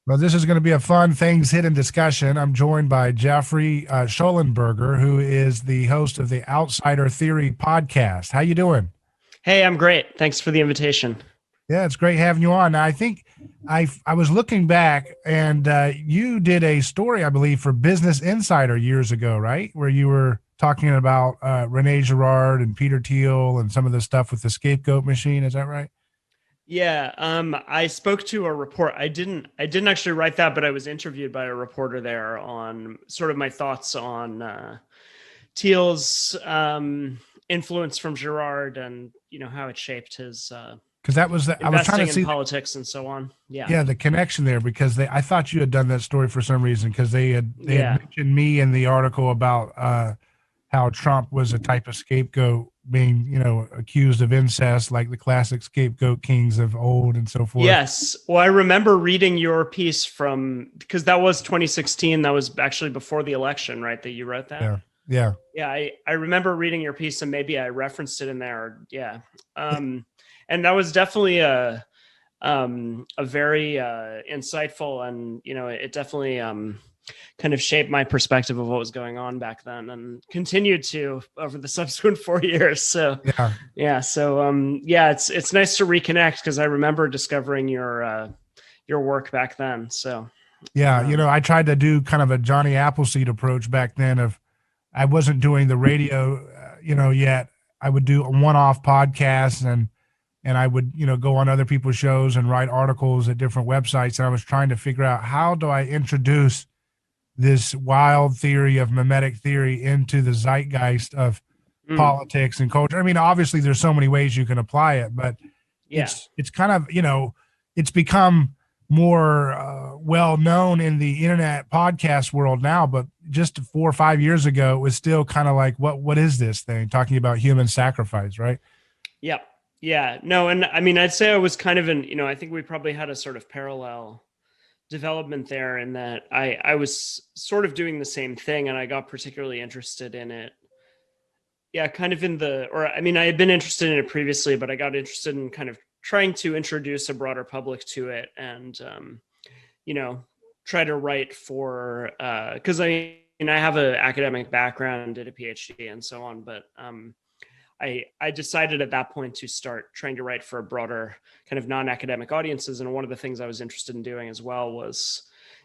Well, this is going to be a fun things hidden discussion. I'm joined by Geoffrey Shullenberger, who is the host of the Outsider Theory podcast. How you doing? Hey, I'm great. Thanks for the invitation. Yeah, it's great having you on. Now, I think I was looking back, and you did a story, I believe, for Business Insider years ago, right? Where you were talking about Rene Girard and Peter Thiel and some of the stuff with the scapegoat machine. Is that right? Yeah, I spoke to a report. I didn't actually write that, but I was interviewed by a reporter there on sort of my thoughts on Thiel's influence from Girard and how it shaped his Because that was I was trying to investing in see politics and so on. Yeah, yeah, the connection there because I thought you had done that story for some reason because they had yeah. mentioned me in the article about how Trump was a type of scapegoat being, accused of incest, like the classic scapegoat kings of old and so forth. Yes. Well, I remember reading your piece from because that was 2016. That was actually before the election, right? That you wrote that. Yeah. Yeah. Yeah, I remember reading your piece and maybe I referenced it in there. Yeah. And that was definitely a very insightful and it definitely kind of shaped my perspective of what was going on back then and continued to over the subsequent 4 years. So Yeah. yeah, so yeah, it's nice to reconnect because I remember discovering your work back then. So Yeah. um, I tried to do kind of a Johnny Appleseed approach back then of I wasn't doing the radio, yet. I would do one-off podcasts and I would, go on other people's shows and write articles at different websites. And I was trying to figure out how do I introduce this wild theory of mimetic theory into the zeitgeist of mm, politics and culture. I mean, obviously there's so many ways you can apply it, but yeah. it's kind of, it's become more well known in the internet podcast world now, but just 4 or 5 years ago, it was still kind of like, what is this thing? Talking about human sacrifice, right? Yeah. Yeah. No, and I mean, I'd say I was kind of I think we probably had a sort of parallel development there in that I was sort of doing the same thing and I got particularly interested in it. Yeah, kind of in the or I mean, I had been interested in it previously, but I got interested in kind of trying to introduce a broader public to it and you know, try to write for because I have an academic background, did a PhD and so on, but I decided at that point to start trying to write for a broader kind of non-academic audiences. And one of the things I was interested in doing as well was,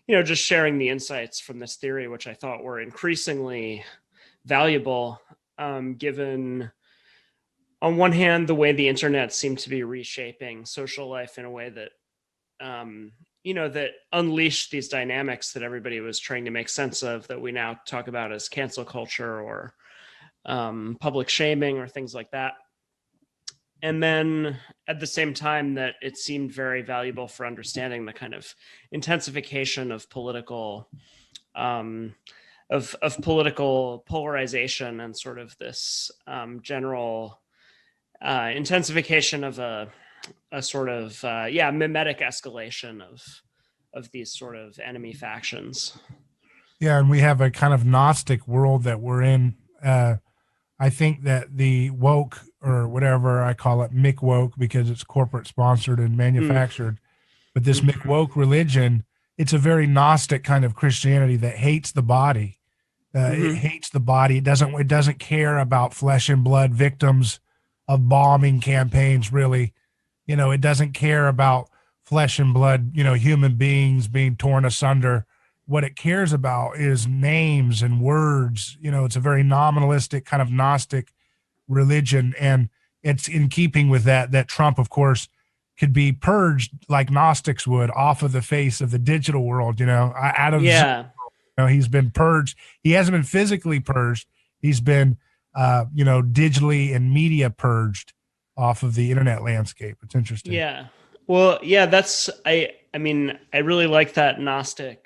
just sharing the insights from this theory, which I thought were increasingly valuable, given on one hand the way the internet seemed to be reshaping social life in a way that that unleashed these dynamics that everybody was trying to make sense of that we now talk about as cancel culture or public shaming or things like that. And then at the same time, that it seemed very valuable for understanding the kind of intensification of political of political polarization and sort of this general intensification of a sort of mimetic escalation of these sort of enemy factions. Yeah. And we have a kind of Gnostic world that we're in. I think that the woke or whatever I call it, Mick woke, because it's corporate sponsored and Mm, manufactured, but this mhm. Mick woke religion, it's a very Gnostic kind of Christianity that hates the body. It Mm-hmm. hates the body. It doesn't care about flesh and blood victims of bombing campaigns. Really, it doesn't care about flesh and blood. Human beings being torn asunder. What it cares about is names and words. It's a very nominalistic kind of Gnostic religion, and it's in keeping with that Trump, of course, could be purged like Gnostics would off of the face of the digital world. Out of Yeah. he's been purged. He hasn't been physically purged. He's been, digitally and media purged off of the internet landscape. It's interesting. Yeah. Well, yeah, that's I mean, I really like that Gnostic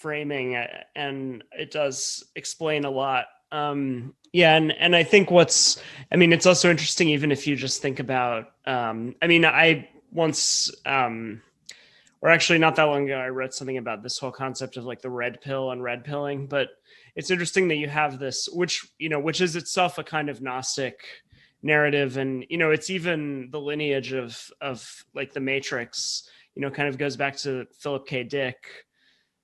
framing, and it does explain a lot. Yeah, and I think I mean, it's also interesting even if you just think about. I mean, I once, or actually not that long ago, I read something about this whole concept of like the red pill and red pilling, but it's interesting that you have this, which is itself a kind of Gnostic narrative, and it's even the lineage of like the Matrix. kind of goes back to Philip K. Dick,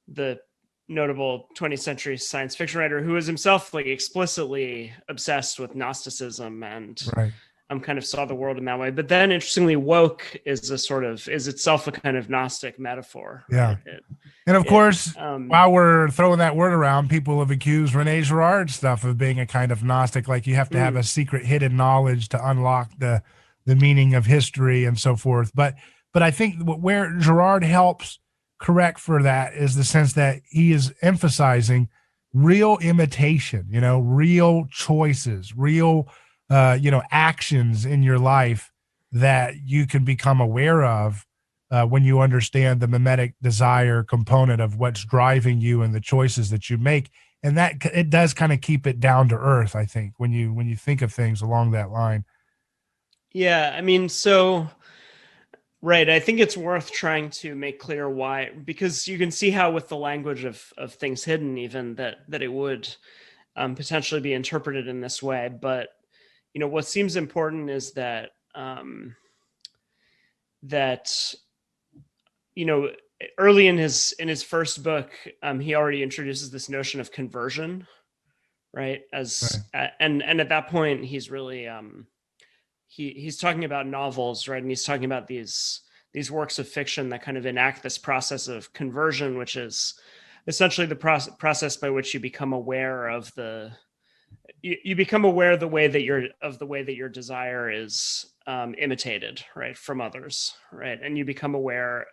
the notable 20th century science fiction writer who was himself like explicitly obsessed with Gnosticism and Right. kind of saw the world in that way. But then interestingly, woke is itself a kind of Gnostic metaphor, Yeah. right? And of course, while we're throwing that word around, people have accused Rene Girard stuff of being a kind of Gnostic, like you have to have a secret hidden knowledge to unlock the meaning of history and so forth. But I think where Girard helps correct for that is the sense that he is emphasizing real imitation, real choices, real actions in your life that you can become aware of when you understand the mimetic desire component of what's driving you and the choices that you make. And that it does kind of keep it down to earth, I think, when you think of things along that line. Yeah, I mean, right. I think it's worth trying to make clear why, because you can see how with the language of things hidden, even that it would potentially be interpreted in this way. But what seems important is that that early in his first book, he already introduces this notion of conversion, right? And at that point, he's really he's talking about novels, right? And he's talking about these works of fiction that kind of enact this process of conversion, which is essentially the process by which you become aware of you become aware of the way that your desire is imitated, right, from others, right? And you become aware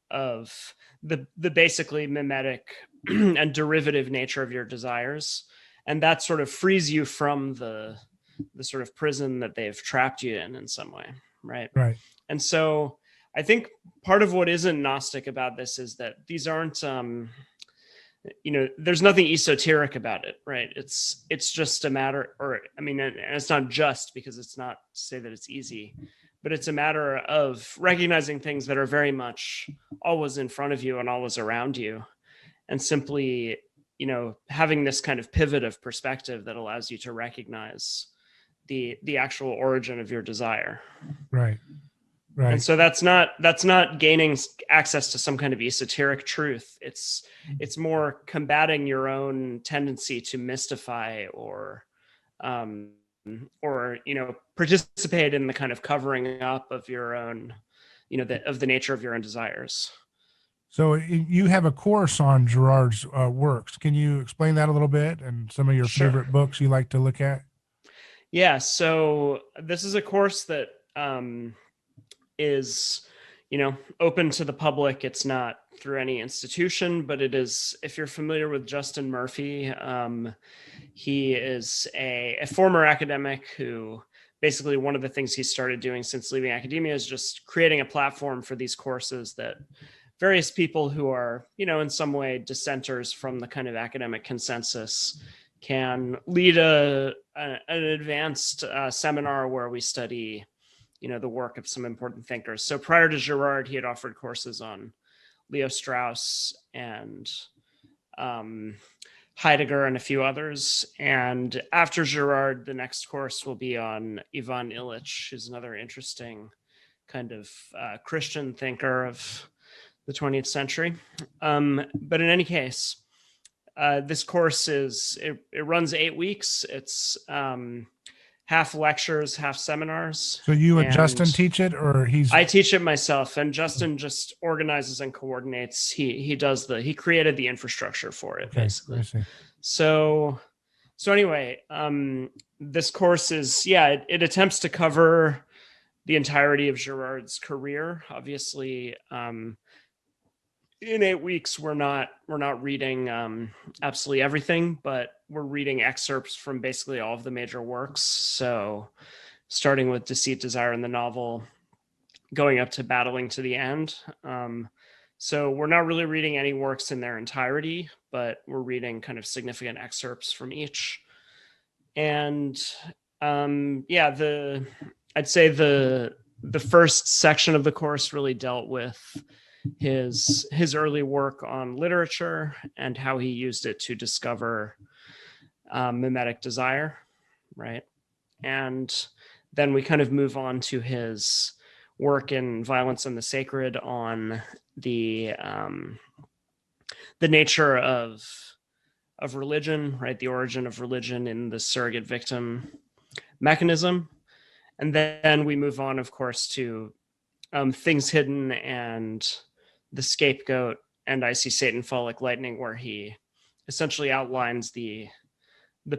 of the basically mimetic and derivative nature of your desires, and that sort of frees you from the sort of prison that they've trapped you in some way, right? Right. And so I think part of what isn't Gnostic about this is that these aren't there's nothing esoteric about it, right? It's just a matter, and it's not just, because it's not to say that it's easy, but it's a matter of recognizing things that are very much always in front of you and always around you, and simply having this kind of pivot of perspective that allows you to recognize the actual origin of your desire. Right. And so that's not gaining access to some kind of esoteric truth. It's more combating your own tendency to mystify or participate in the kind of covering up of your own, of the nature of your own desires. So you have a course on Girard's works. Can you explain that a little bit and some of your favorite books you like to look at? Yeah. So this is a course that is, open to the public. It's not through any institution, but it is, if you're familiar with Justin Murphy, he is a former academic who basically one of the things he started doing since leaving academia is just creating a platform for these courses that various people who are, in some way dissenters from the kind of academic consensus can lead an advanced seminar where we study, the work of some important thinkers. So prior to Girard, he had offered courses on Leo Strauss and Heidegger and a few others. And after Girard, the next course will be on Ivan Illich, who's another interesting kind of Christian thinker of the 20th century. But in any case, this course it runs 8 weeks. It's half lectures, half seminars. So you and Justin teach it, or I teach it myself, and Justin just organizes and coordinates. He created the infrastructure for it, basically. I see. So anyway, this course is, it attempts to cover the entirety of Girard's career. Obviously, in 8 weeks, we're not reading absolutely everything, but we're reading excerpts from basically all of the major works. So starting with Deceit, Desire, and the Novel, going up to Battling to the End. So we're not really reading any works in their entirety, but we're reading kind of significant excerpts from each. And I'd say the first section of the course really dealt with his early work on literature and how he used it to discover mimetic desire, right? And then we kind of move on to work in Violence and the Sacred on the nature of religion, right? The origin of religion in the surrogate victim mechanism. And then we move on, of course, to Things Hidden and The Scapegoat and I See Satan Fall Like Lightning, where he essentially outlines the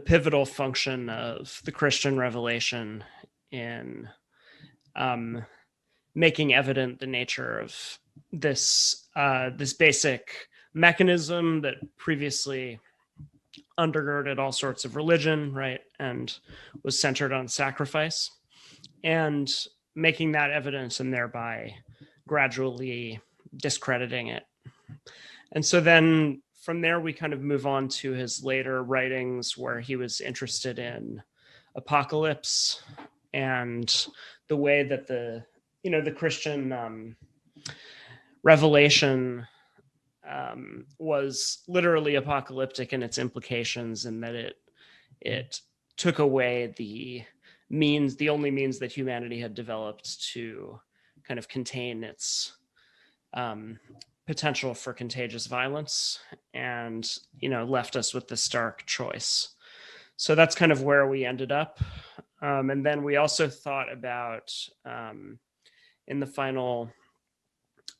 pivotal function of the Christian revelation in making evident the nature of this basic mechanism that previously undergirded all sorts of religion, right, and was centered on sacrifice, and making that evidence and thereby gradually discrediting it. And so then from there, we kind of move on to his later writings where he was interested in apocalypse and the way that the Christian revelation was literally apocalyptic in its implications, and that it took away the only means that humanity had developed to kind of contain its potential for contagious violence, and left us with the stark choice. So that's kind of where we ended up. And then we also thought about in the final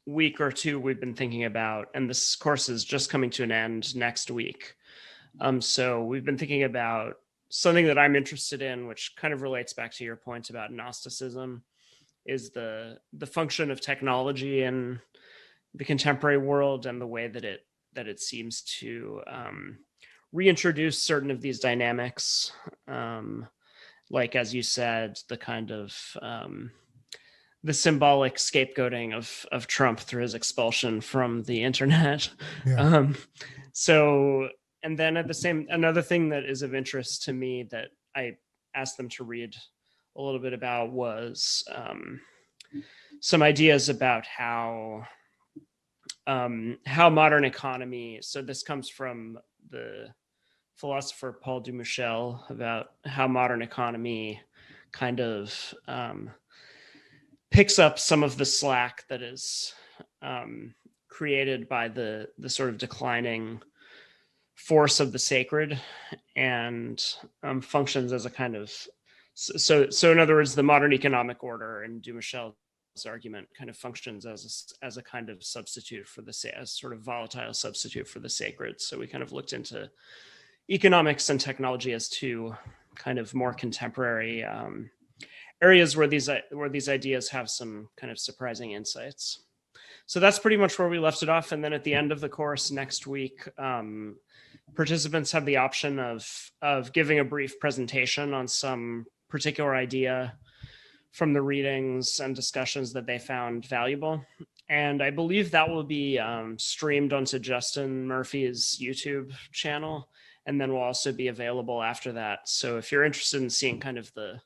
week or two, we've been thinking about, and this course is just coming to an end next week. So we've been thinking about something that I'm interested in, which kind of relates back to your point about Gnosticism, is the function of technology in the contemporary world and the way that it seems to reintroduce certain of these dynamics, like, as you said, the kind of the symbolic scapegoating of Trump through his expulsion from the internet. Yeah. So, and then another thing that is of interest to me that I asked them to read a little bit about was some ideas about how modern economy. So this comes from the philosopher Paul Dumichel, about how modern economy kind of picks up some of the slack that is created by the sort of declining force of the sacred, and functions as a kind of so in other words, the modern economic order, and Dumichel's argument, kind of functions as a kind of substitute for as sort of volatile substitute for the sacred. So we kind of looked into economics and technology as two kind of more contemporary areas where these ideas have some kind of surprising insights. So that's pretty much where we left it off. And then at the end of the course next week, participants have the option of giving a brief presentation on some particular idea from the readings and discussions that they found valuable. And I believe that will be streamed onto Justin Murphy's YouTube channel, and then will also be available after that. So if you're interested in seeing kind of the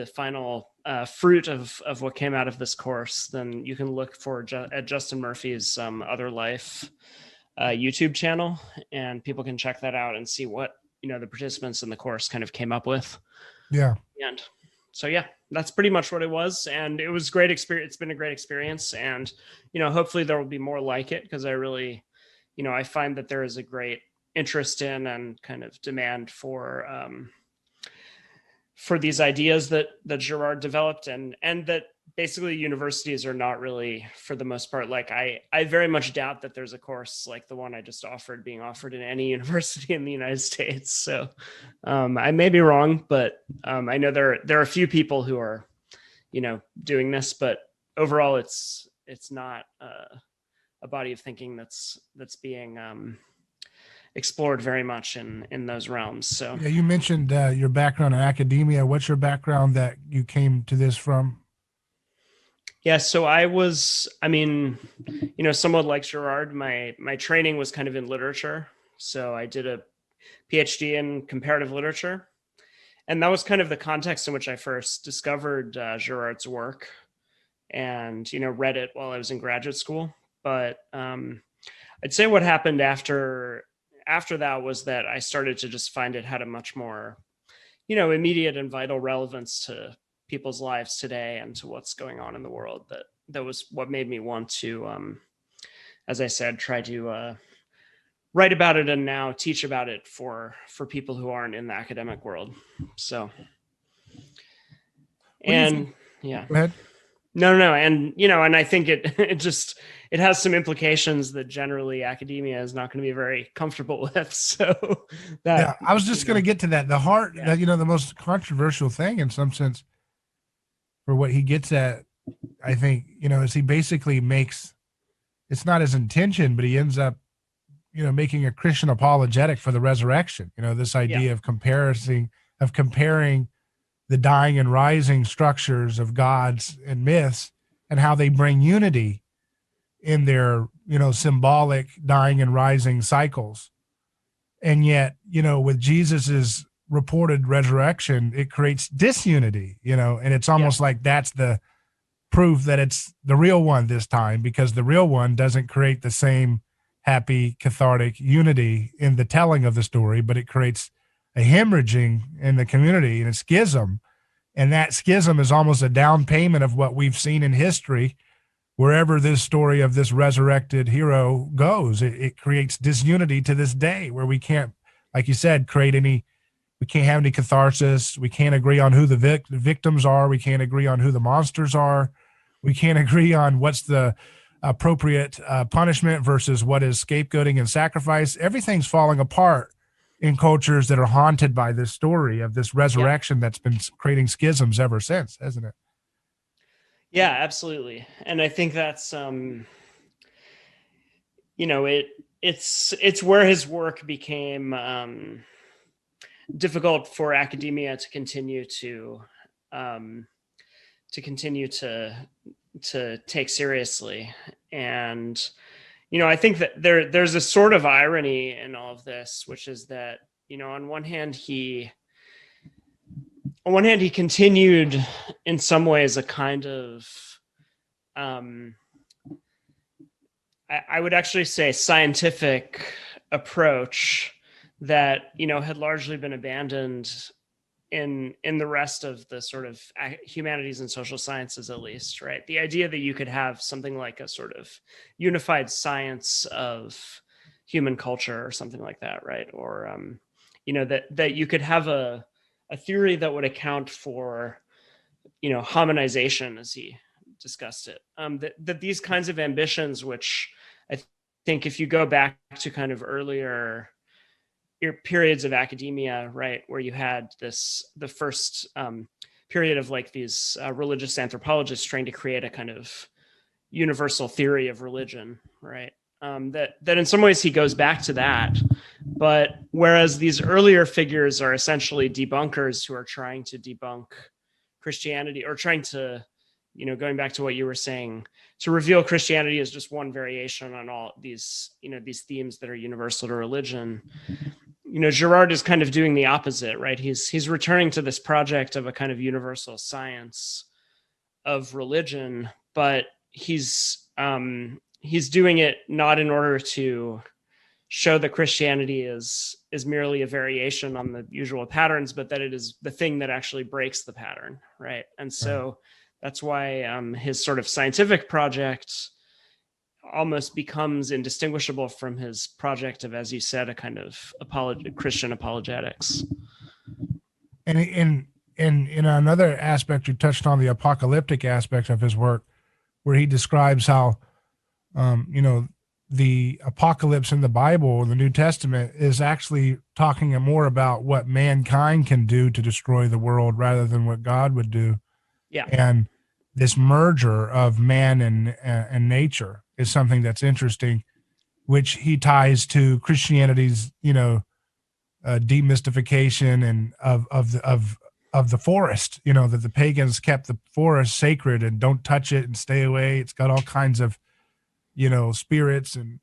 final fruit of what came out of this course, then you can look for at Justin Murphy's Other Life YouTube channel, and people can check that out and see what the participants in the course kind of came up with. Yeah. And so yeah, that's pretty much what it was, and it was great experience. It's been a great experience, and hopefully there will be more like it, because I really, I find that there is a great interest in and kind of demand for these ideas that Girard developed, and that basically universities are not really, for the most part, like I very much doubt that there's a course like the one I just offered being offered in any university in the United States. So I may be wrong, but I know there are a few people who are doing this, but overall it's not a body of thinking that's being explored very much in those realms. So yeah, you mentioned your background in academia. What's your background that you came to this from? Yeah, so somewhat like Girard, my training was kind of in literature. So I did a PhD in comparative literature, and that was kind of the context in which I first discovered Girard's work, and read it while I was in graduate school. But I'd say what happened after that was that I started to just find it had a much more immediate and vital relevance to people's lives today and to what's going on in the world. That was what made me want to, as I said, try to write about it and now teach about it for people who aren't in the academic world. So, and yeah, go ahead. no, and and I think it has some implications that generally academia is not going to be very comfortable with. So that I was just going to get to that. Yeah. The most controversial thing in some sense for what he gets at, I think, is he basically makes, it's not his intention, but he ends up, making a Christian apologetic for the resurrection. This idea of comparing the dying and rising structures of gods and myths and how they bring unity in their, symbolic dying and rising cycles. And yet, with Jesus's reported resurrection, it creates disunity, and it's almost like that's the proof that it's the real one this time, because the real one doesn't create the same happy, cathartic unity in the telling of the story, but it creates a hemorrhaging in the community and a schism. And that schism is almost a down payment of what we've seen in history. Wherever this story of this resurrected hero goes, it creates disunity to this day, where we can't, like you said, we can't have any catharsis. We can't agree on who the victims are. We can't agree on who the monsters are. We can't agree on what's the appropriate punishment versus what is scapegoating and sacrifice. Everything's falling apart in cultures that are haunted by this story of this resurrection that's been creating schisms ever since, hasn't it? Yeah, absolutely. And I think that's it's where his work became difficult for academia to continue to take seriously. And I think that there's a sort of irony in all of this, which is that on one hand he continued in some ways a kind of I would actually say scientific approach that had largely been abandoned in the rest of the sort of humanities and social sciences, at least, right? The idea that you could have something like a sort of unified science of human culture or something like that, right? Or that you could have a theory that would account for hominization, as he discussed it. That these kinds of ambitions, which I think if you go back to kind of earlier periods of academia, right, where you had the first period of like these religious anthropologists trying to create a kind of universal theory of religion, right? That in some ways he goes back to that, but whereas these earlier figures are essentially debunkers who are trying to debunk Christianity, or trying to, going back to what you were saying, to reveal Christianity as just one variation on all these, these themes that are universal to religion. Girard is kind of doing the opposite, right? He's returning to this project of a kind of universal science of religion, but he's doing it not in order to show that Christianity is merely a variation on the usual patterns, but that it is the thing that actually breaks the pattern, right? And so that's why his sort of scientific project almost becomes indistinguishable from his project of, as you said, a kind of Christian apologetics. And in another aspect, you touched on the apocalyptic aspect of his work, where he describes how, the apocalypse in the Bible, the New Testament, is actually talking more about what mankind can do to destroy the world rather than what God would do. Yeah. And this merger of man and nature is something that's interesting, which he ties to Christianity's, demystification and of the forest, that the pagans kept the forest sacred and don't touch it and stay away. It's got all kinds of, spirits and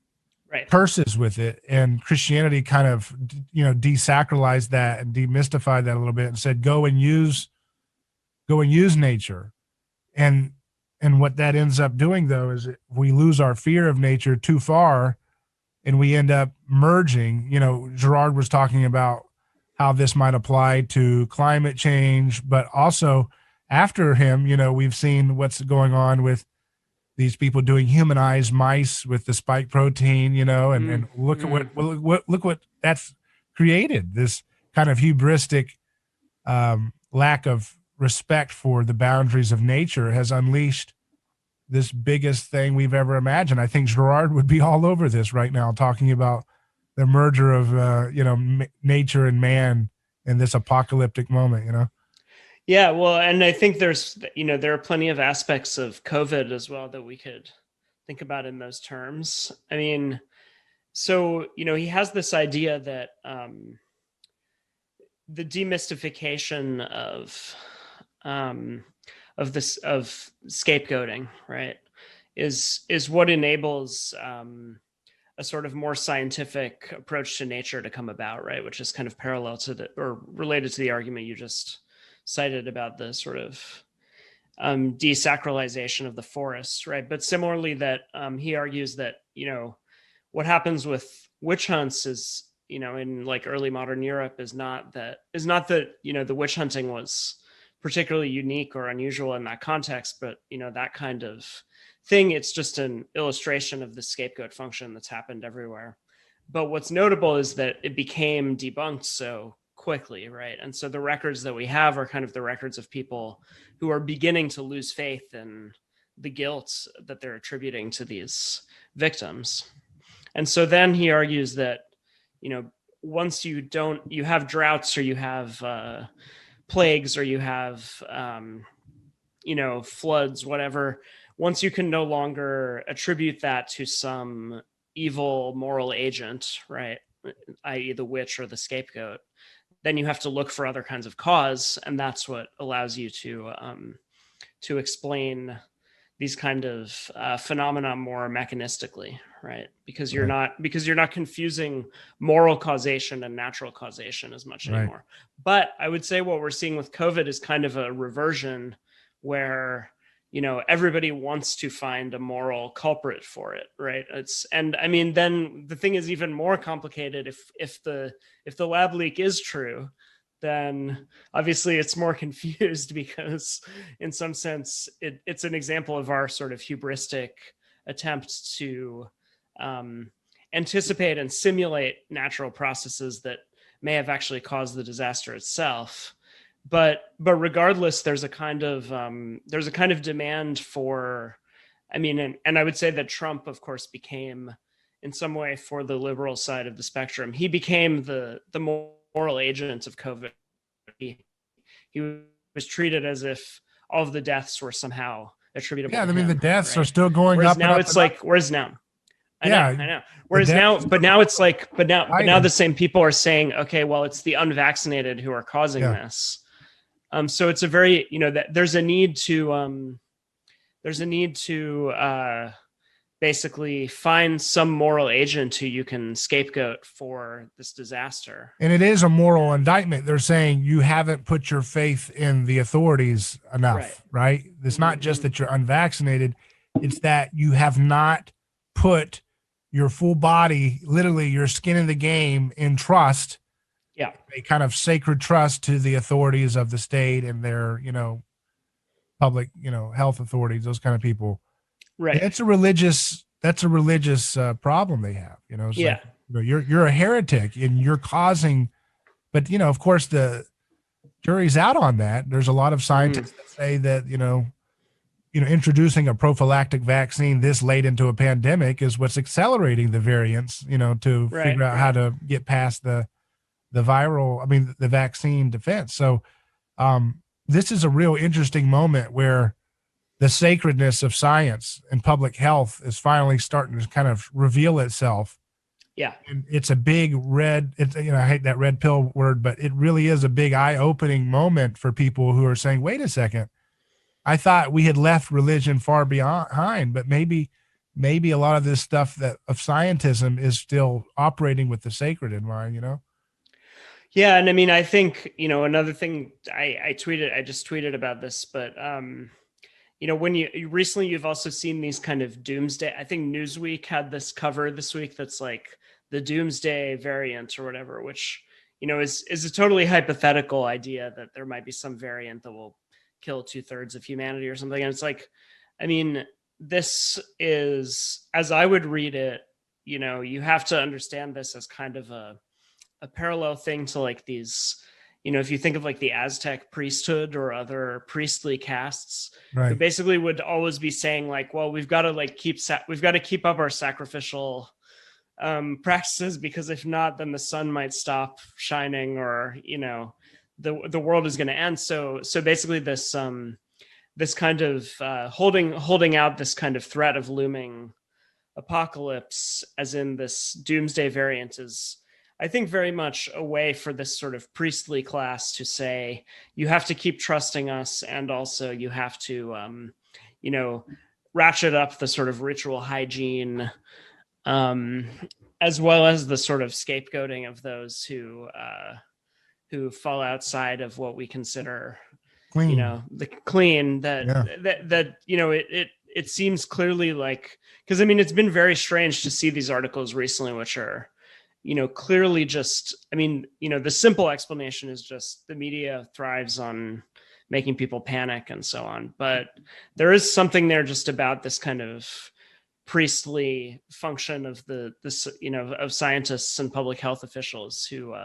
curses with it. And Christianity kind of, desacralized that and demystified that a little bit and said, go and use nature. And what that ends up doing, though, is we lose our fear of nature too far and we end up merging. Girard was talking about how this might apply to climate change, but also after him, we've seen what's going on with these people doing humanized mice with the spike protein, and look at look what that's created. This kind of hubristic lack of respect for the boundaries of nature has unleashed this biggest thing we've ever imagined. I think Girard would be all over this right now, talking about the merger of nature and man in this apocalyptic moment. Yeah, well, and I think there are plenty of aspects of COVID as well that we could think about in those terms. I mean, so he has this idea that the demystification of this of scapegoating, right, is what enables a sort of more scientific approach to nature to come about, right, which is kind of parallel to or related to the argument you just cited about the sort of desacralization of the forest, right? But similarly, that he argues that what happens with witch hunts is in like early modern Europe is not that the witch hunting was particularly unique or unusual in that context, but that kind of thing, it's just an illustration of the scapegoat function that's happened everywhere. But what's notable is that it became debunked so quickly, right? And so the records that we have are kind of the records of people who are beginning to lose faith in the guilt that they're attributing to these victims. And so then he argues that once you have droughts, or you have plagues, or you have floods, whatever, once you can no longer attribute that to some evil moral agent, right, i.e. the witch or the scapegoat, then you have to look for other kinds of cause, and that's what allows you to explain these kind of phenomena more mechanistically, right? Because you're not confusing moral causation and natural causation as much anymore. But I would say what we're seeing with COVID is kind of a reversion where everybody wants to find a moral culprit for it, right? Then the thing is even more complicated. If the lab leak is true, then obviously it's more confused, because in some sense it's an example of our sort of hubristic attempt to anticipate and simulate natural processes that may have actually caused the disaster itself. But regardless, there's a kind of demand for, and I would say that Trump, of course, became in some way, for the liberal side of the spectrum, he became the moral agent of COVID. He was treated as if all of the deaths were somehow attributable to him, the deaths right? are still going whereas up. Now it's like, whereas now, I know. Whereas now, but now it's like, but now the same people are saying, okay, well, it's the unvaccinated who are causing this. So it's a very, that there's a need to basically find some moral agent who you can scapegoat for this disaster. And it is a moral indictment. They're saying you haven't put your faith in the authorities enough, right? It's not just that you're unvaccinated. It's that you have not put your full body, literally your skin in the game, in trust. Yeah. A kind of sacred trust to the authorities of the state and their, public, health authorities, those kind of people. Right. That's a religious problem they have, It's like, you're a heretic and you're causing, but of course the jury's out on that. There's a lot of scientists that say that, introducing a prophylactic vaccine this late into a pandemic is what's accelerating the variants, to figure out how to get past the vaccine defense. So this is a real interesting moment where the sacredness of science and public health is finally starting to kind of reveal itself. Yeah. And it's a big I hate that red pill word, but it really is a big eye-opening moment for people who are saying, wait a second, I thought we had left religion far behind, but maybe a lot of this stuff of scientism is still operating with the sacred in mind, Yeah. And I think, another thing I just tweeted about this, but, when you've also seen these kind of doomsday, I think Newsweek had this cover this week that's like the doomsday variant or whatever, which, is a totally hypothetical idea that there might be some variant that will kill 2/3 of humanity or something. And it's like, I mean, this is, as I would read it, you have to understand this as kind of a parallel thing to like these, if you think of like the Aztec priesthood or other priestly castes, who Right. basically would always be saying like, well, we've got to keep up our sacrificial practices, because if not, then the sun might stop shining, or the world is going to end. So basically this kind of holding out this kind of threat of looming apocalypse, as in this doomsday variant, is, I think, very much a way for this sort of priestly class to say, you have to keep trusting us, and also you have to ratchet up the sort of ritual hygiene, um, as well as the sort of scapegoating of those who fall outside of what we consider, Clean. the clean. That Yeah. it seems clearly like, because I mean, it's been very strange to see these articles recently, which are, clearly just, I mean, the simple explanation is just the media thrives on making people panic and so on. But there is something there just about this kind of priestly function of of scientists and public health officials who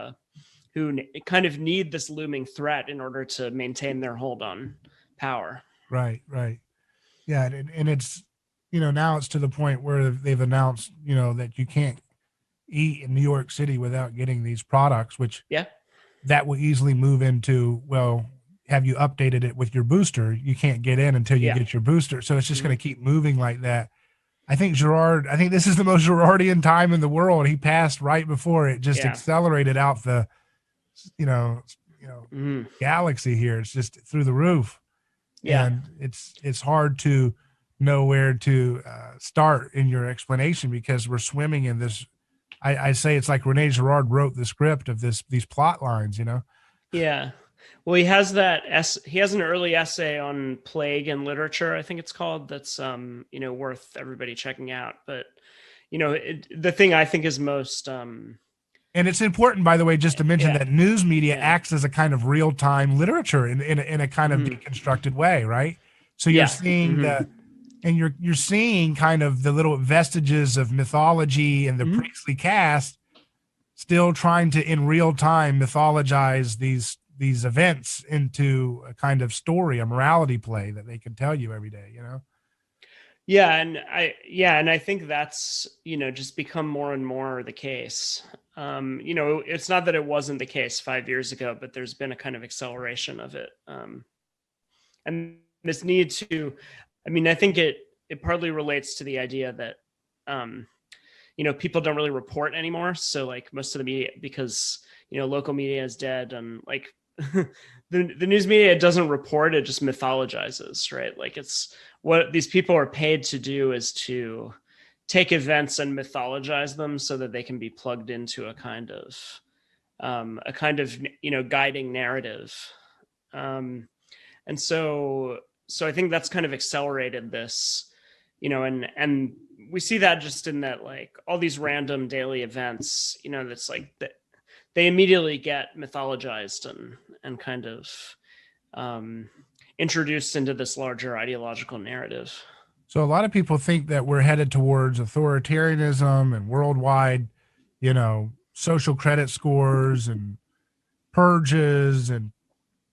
kind of need this looming threat in order to maintain their hold on power. Right. Right. Yeah. And it's, now it's to the point where they've announced, that you can't eat in New York City without getting these products, which Yeah. that will easily move into, well, have you updated it with your booster? You can't get in until you Yeah. get your booster. So it's just going to keep moving like that. I think this is the most Girardian time in the world. He passed right before it just accelerated out the, galaxy here. It's just through the roof. Yeah. And it's hard to know where to start in your explanation, because we're swimming in this. I say it's like Rene Girard wrote the script of these plot lines, Yeah. Well, he has an early essay on plague and literature, I think it's called, that's worth everybody checking out. But the thing I think is most and it's important, by the way, just to mention that news media acts as a kind of real-time literature in a kind of deconstructed way, right? So you're seeing you're seeing kind of the little vestiges of mythology and the priestly caste still trying to, in real time, mythologize these events into a kind of story, a morality play that they can tell you every day, Yeah, and I think that's just become more and more the case. It's not that it wasn't the case 5 years ago, but there's been a kind of acceleration of it, and this need to. I mean, I think it partly relates to the idea that people don't really report anymore. So like most of the media, because local media is dead, and like the news media doesn't report, it just mythologizes, right? Like, it's what these people are paid to do is to take events and mythologize them so that they can be plugged into a kind of guiding narrative. And so I think that's kind of accelerated this, and we see that just in that, like, all these random daily events, that's like that they immediately get mythologized and kind of introduced into this larger ideological narrative. So a lot of people think that we're headed towards authoritarianism and worldwide, social credit scores and purges and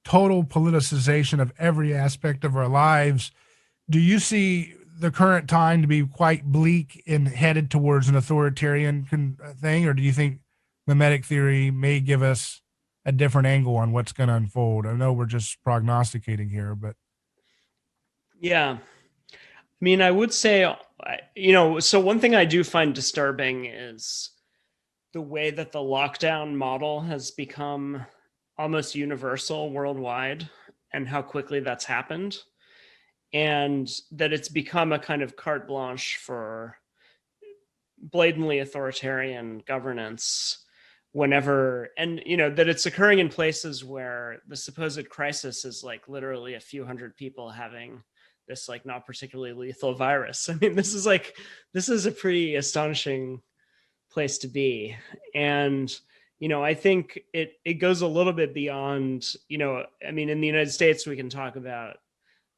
total politicization of every aspect of our lives. Do you see the current time to be quite bleak and headed towards an authoritarian thing, or do you think mimetic theory may give us a different angle on what's going to unfold? I know we're just prognosticating here, but yeah, I mean, I would say, so one thing I do find disturbing is the way that the lockdown model has become almost universal worldwide, and how quickly that's happened, and that it's become a kind of carte blanche for blatantly authoritarian governance whenever, and that it's occurring in places where the supposed crisis is like literally a few hundred people having this like not particularly lethal virus. I mean, this is a pretty astonishing place to be. And I think it goes a little bit beyond, I mean, in the United States, we can talk about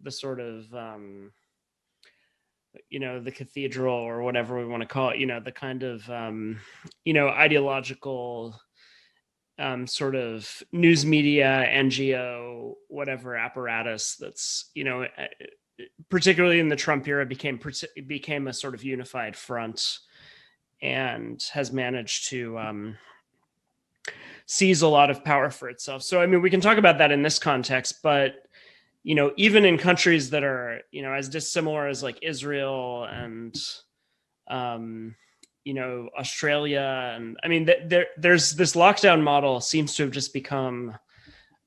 the sort of, the cathedral or whatever we want to call it, the kind of, ideological sort of news media, NGO, whatever apparatus that's, particularly in the Trump era, became a sort of unified front and has managed to seize a lot of power for itself. So, I mean, we can talk about that in this context, but even in countries that are, as dissimilar as like Israel and, Australia, and I mean, there's this lockdown model seems to have just become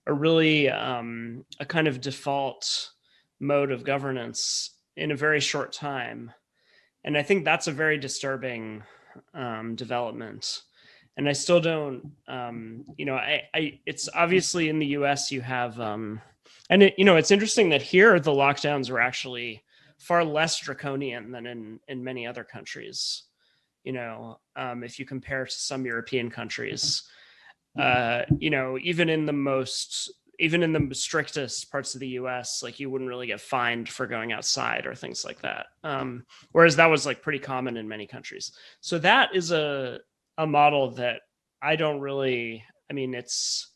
a really a kind of default mode of governance in a very short time, and I think that's a very disturbing development. And I still don't, it's obviously in the U.S. you have, and it's interesting that here the lockdowns are actually far less draconian than in many other countries. If you compare to some European countries, even in the strictest parts of the U.S., like you wouldn't really get fined for going outside or things like that. Whereas that was like pretty common in many countries. So that is a model that I don't really. I mean, it's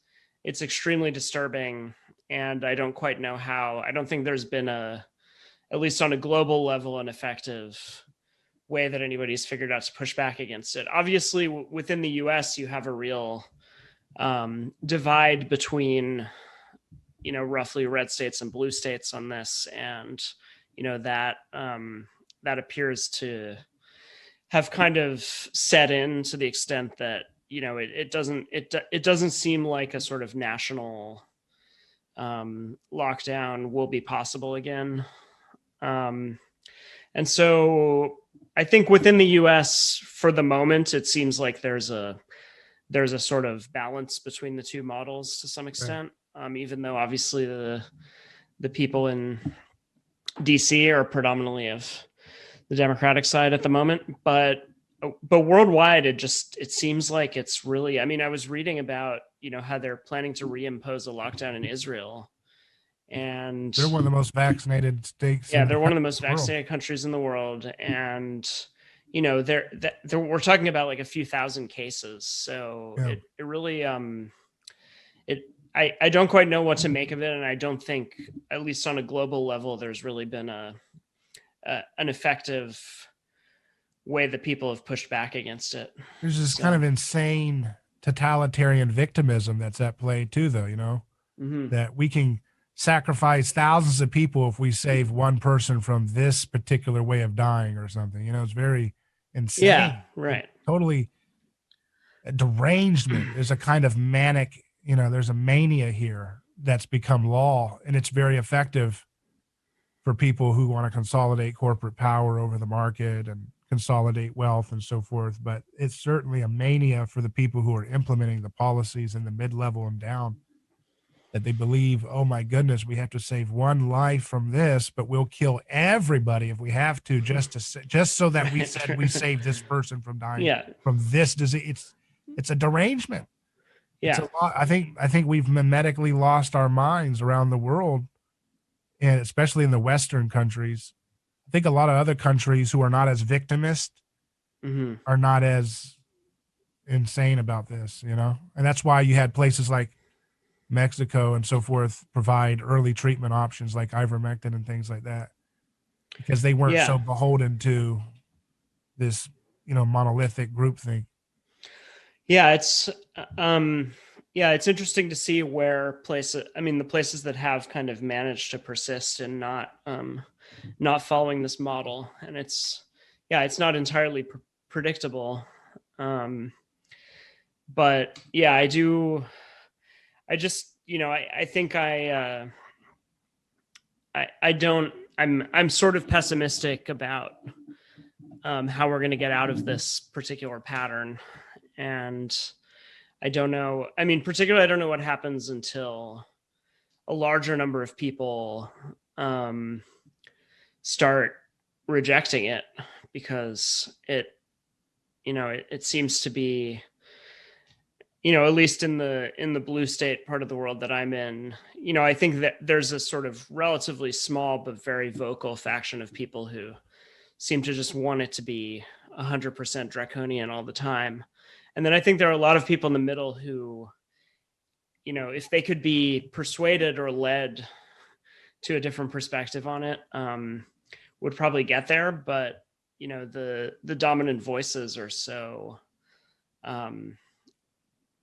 extremely disturbing, and I don't quite know how. I don't think there's been at least on a global level, an effective way that anybody's figured out to push back against it. Obviously, within the U.S., you have a real divide between roughly red states and blue states on this, and that appears to have kind of set in to the extent that it doesn't seem like a sort of national lockdown will be possible again. And so I think within the US for the moment, it seems like there's a sort of balance between the two models to some extent. Right. Even though obviously the people in DC are predominantly of the Democratic side at the moment, but worldwide, it seems like it's really, I mean, I was reading about, how they're planning to reimpose a lockdown in Israel, and they're one of the most vaccinated states. Yeah, they're one of the most vaccinated countries in the world. And, we're talking about like a few thousand cases. So yeah. It really, I don't quite know what to make of it. And I don't think, at least on a global level, there's really been an effective way that people have pushed back against it. There's this kind of insane totalitarian victimism that's at play too, though, mm-hmm. that we can sacrifice thousands of people if we save one person from this particular way of dying or something. It's very insane. Yeah, right. Totally derangement. There's a kind of manic, there's a mania here that's become law, and it's very effective for people who want to consolidate corporate power over the market and consolidate wealth and so forth. But it's certainly a mania for the people who are implementing the policies in the mid-level and down, that they believe, oh my goodness, we have to save one life from this, but we'll kill everybody if we have to, just so that we said we saved this person from dying from this disease. It's a derangement. Yeah. It's a lot. I think we've mimetically lost our minds around the world, and especially in the Western countries. I think a lot of other countries who are not as victimist mm-hmm. are not as insane about this, and that's why you had places like Mexico and so forth provide early treatment options like ivermectin and things like that, because they weren't so beholden to this, monolithic groupthink. Yeah, it's interesting to see where the places that have kind of managed to persist and not following this model, and it's not entirely predictable. But yeah, I think I'm sort of pessimistic about how we're going to get out of this particular pattern. And I don't know. I mean, particularly, I don't know what happens until a larger number of people start rejecting it, because it seems to be, at least in the blue state part of the world that I'm in, I think that there's a sort of relatively small but very vocal faction of people who seem to just want it to be 100% draconian all the time. And then I think there are a lot of people in the middle who, if they could be persuaded or led to a different perspective on it, would probably get there. But the dominant voices are so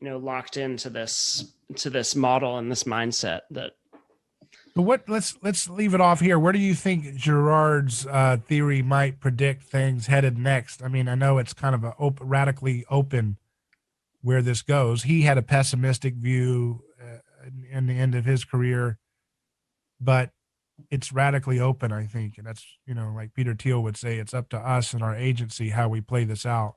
locked into this model and this mindset that. But let's leave it off here. Where do you think Girard's theory might predict things headed next? I mean, I know it's kind of a radically open where this goes. He had a pessimistic view in the end of his career, but it's radically open, I think. And that's, like Peter Thiel would say, it's up to us and our agency how we play this out.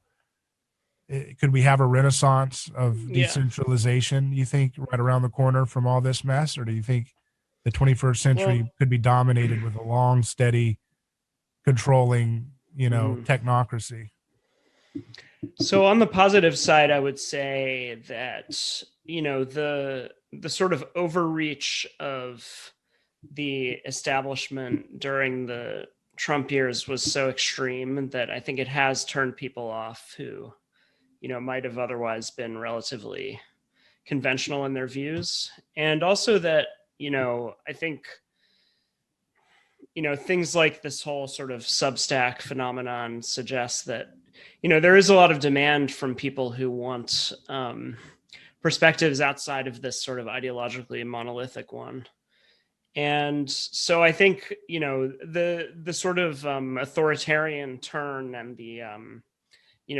Could we have a renaissance of decentralization, you think, right around the corner from all this mess? Or do you think the 21st century could be dominated with a long, steady, controlling, technocracy? So on the positive side, I would say that, the sort of overreach of the establishment during the Trump years was so extreme that I think it has turned people off who, might have otherwise been relatively conventional in their views. And also that, I think, things like this whole sort of Substack phenomenon suggests that, there is a lot of demand from people who want perspectives outside of this sort of ideologically monolithic one. And so I think, the sort of authoritarian turn and the,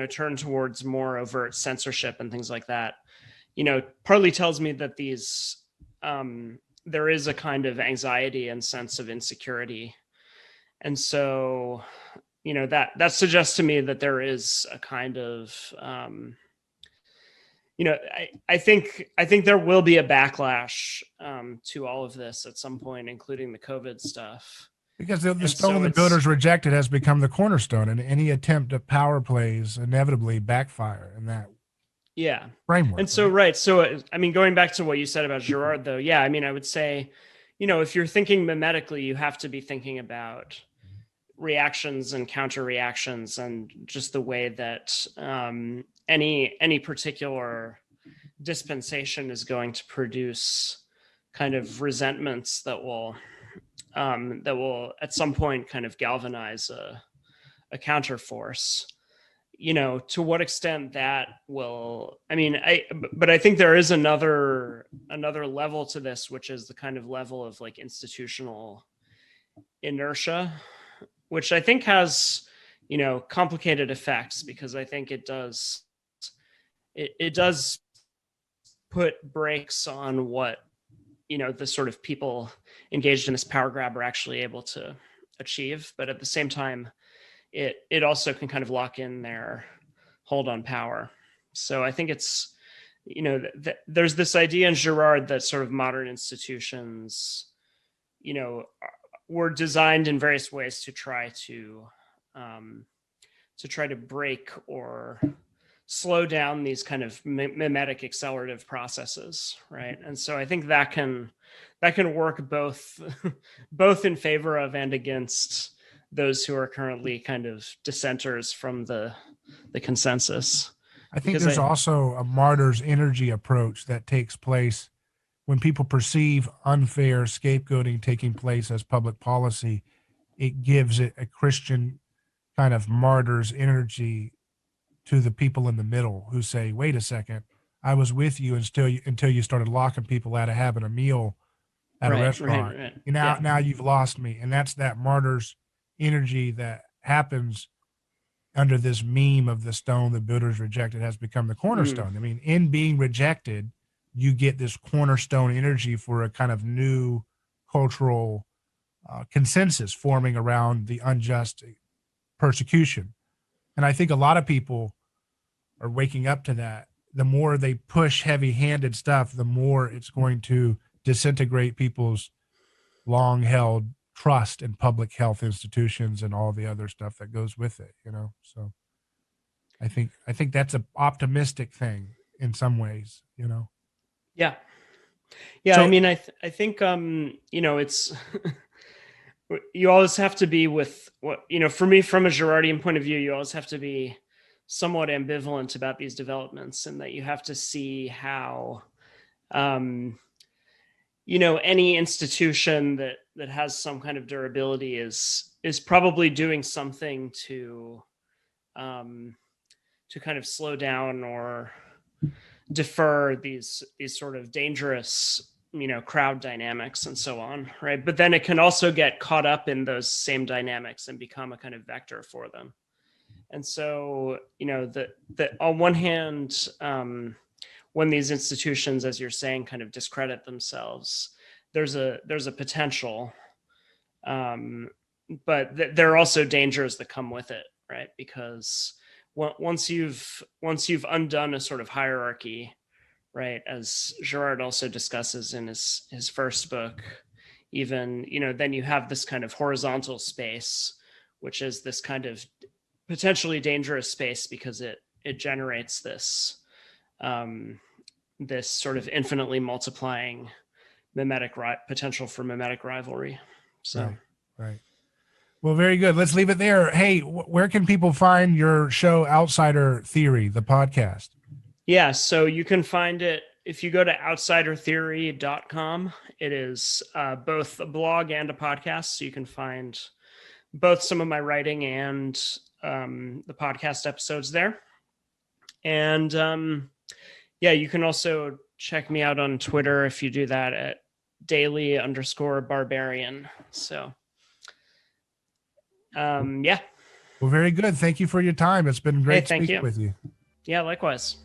turn towards more overt censorship and things like that, partly tells me that there is a kind of anxiety and sense of insecurity. And so, that suggests to me that there is a kind of, I think there will be a backlash to all of this at some point, including the COVID stuff. Because the stone the builders rejected has become the cornerstone, and any attempt at power plays inevitably backfire in that framework. And so, right. So, I mean, going back to what you said about Girard, though, I mean, I would say, if you're thinking mimetically, you have to be thinking about reactions and counter reactions and just the way that any particular dispensation is going to produce kind of resentments that will at some point kind of galvanize a counter force. To what extent that will, but I think there is another level to this, which is the kind of level of like institutional inertia, which I think has, complicated effects, because I think it does put brakes on what, the sort of people engaged in this power grab are actually able to achieve. But at the same time, it also can kind of lock in their hold on power. So I think it's, there's this idea in Girard that sort of modern institutions, were designed in various ways to try to break or slow down these kind of mimetic accelerative processes, right? And so I think that can work both in favor of and against those who are currently kind of dissenters from the consensus. I think there's also a martyr's energy approach that takes place when people perceive unfair scapegoating taking place as public policy. It gives it a Christian kind of martyr's energy to the people in the middle who say, wait a second, I was with you until you started locking people out of having a meal at a restaurant. Right. Now you've lost me. And that's that martyr's energy that happens under this meme of the stone the builders rejected has become the cornerstone. I mean, in being rejected, you get this cornerstone energy for a kind of new cultural consensus forming around the unjust persecution. And I think a lot of people are waking up to that. The more they push heavy-handed stuff, the more it's going to disintegrate people's long-held trust in public health institutions and all the other stuff that goes with it, So I think that's an optimistic thing. in some ways, you know? Yeah. Yeah. So I mean, I think, you know, it's, you always have to be with what, you know, for me, from a Girardian point of view, you always have to be somewhat ambivalent about these developments, and that you have to see how, you know, any institution that has some kind of durability is probably doing something to kind of slow down or defer these sort of dangerous, you know, crowd dynamics and so on, right? But then it can also get caught up in those same dynamics and become a kind of vector for them. And so, you know, the on one hand, when these institutions, as you're saying, kind of discredit themselves, there's a potential, but there are also dangers that come with it, right? Because once you've undone a sort of hierarchy, right, as Girard also discusses in his first book, even, you know, then you have this kind of horizontal space, which is this kind of potentially dangerous space because it generates this this sort of infinitely multiplying potential for mimetic rivalry. So right. Well, very good. Let's leave it there. Hey, where can people find your show, Outsider Theory, the podcast? yeah, so you can find it if you go to outsidertheory.com. It is both a blog and a podcast, so you can find both some of my writing and the podcast episodes there. And yeah, you can also check me out on Twitter if you do that at daily_barbarian. So yeah. Well, very good. Thank you for your time. It's been great speaking with you. Yeah, likewise.